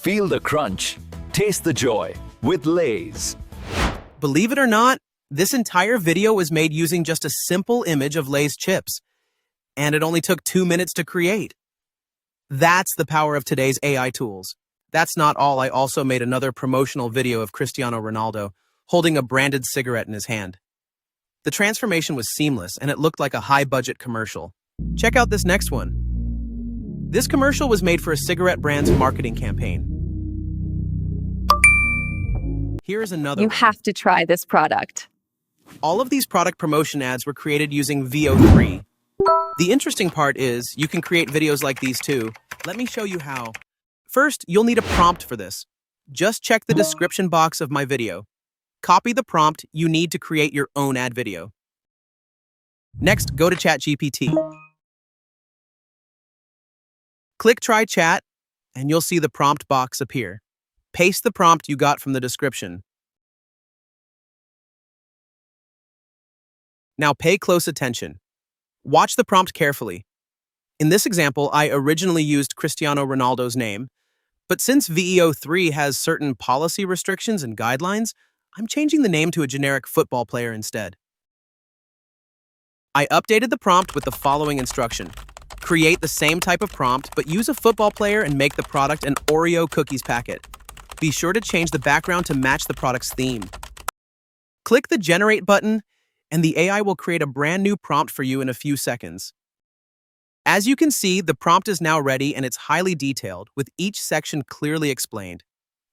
Feel the crunch. Taste the joy with Lay's. Believe it or not, this entire video was made using just a simple image of Lay's chips, and it only took 2 minutes to create. That's the power of today's AI tools. That's not all. I also made another promotional video of Cristiano Ronaldo holding a branded cigarette in his hand. The transformation was seamless, and it looked like a high-budget commercial. Check out this next one. This commercial was made for a cigarette brand's marketing campaign. Here's another You one. have to try this product. All of these product promotion ads were created using Veo 3. The interesting part is you can create videos like these too. Let me show you how. First, you'll need a prompt for this. Just check the description box of my video. Copy the prompt you need to create your own ad video. Next, go to ChatGPT. Click Try Chat, and you'll see the prompt box appear. Paste the prompt you got from the description. Now pay close attention. Watch the prompt carefully. In this example, I originally used Cristiano Ronaldo's name, but since Veo 3 has certain policy restrictions and guidelines, I'm changing the name to a generic football player instead. I updated the prompt with the following instruction. Create the same type of prompt, but use a football player and make the product an Oreo cookies packet. Be sure to change the background to match the product's theme. Click the Generate button, and the AI will create a brand new prompt for you in a few seconds. As you can see, the prompt is now ready and it's highly detailed, with each section clearly explained.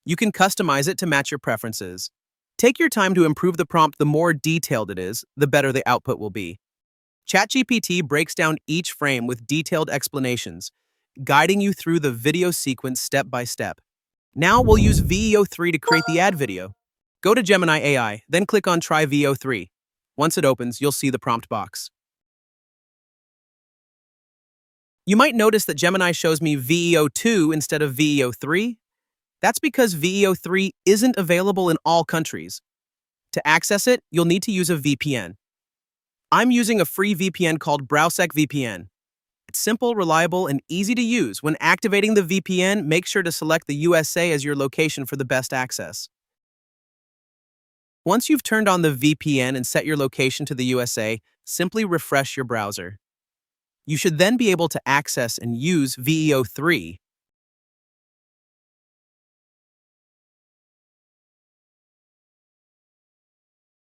You can customize it to match your preferences. Take your time to improve the prompt. The more detailed it is, the better the output will be. ChatGPT breaks down each frame with detailed explanations, guiding you through the video sequence step by step. Now we'll use Veo 3 to create the ad video. Go to Gemini AI, then click on Try Veo 3. Once it opens, you'll see the prompt box. You might notice that Gemini shows me Veo 2 instead of Veo 3. That's because Veo 3 isn't available in all countries. To access it, you'll need to use a VPN. I'm using a free VPN called BrowSec VPN. It's simple, reliable, and easy to use. When activating the VPN, make sure to select the USA as your location for the best access. Once you've turned on the VPN and set your location to the USA, simply refresh your browser. You should then be able to access and use Veo 3.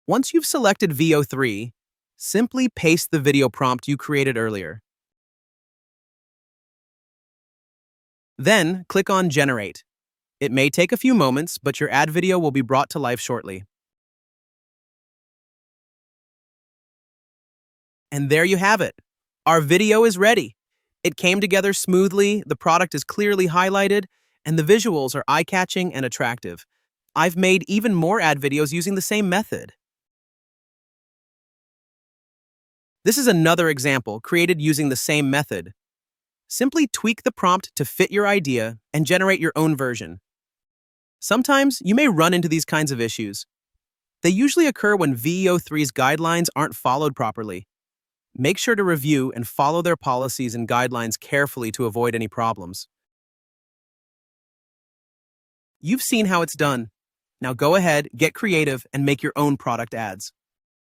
Once you've selected Veo 3, simply paste the video prompt you created earlier. Then, click on Generate. It may take a few moments, but your ad video will be brought to life shortly. And there you have it. Our video is ready. It came together smoothly, the product is clearly highlighted, and the visuals are eye-catching and attractive. I've made even more ad videos using the same method. This is another example created using the same method. Simply tweak the prompt to fit your idea and generate your own version. Sometimes you may run into these kinds of issues. They usually occur when Veo 3's guidelines aren't followed properly. Make sure to review and follow their policies and guidelines carefully to avoid any problems. You've seen how it's done. Now go ahead, get creative, and make your own product ads.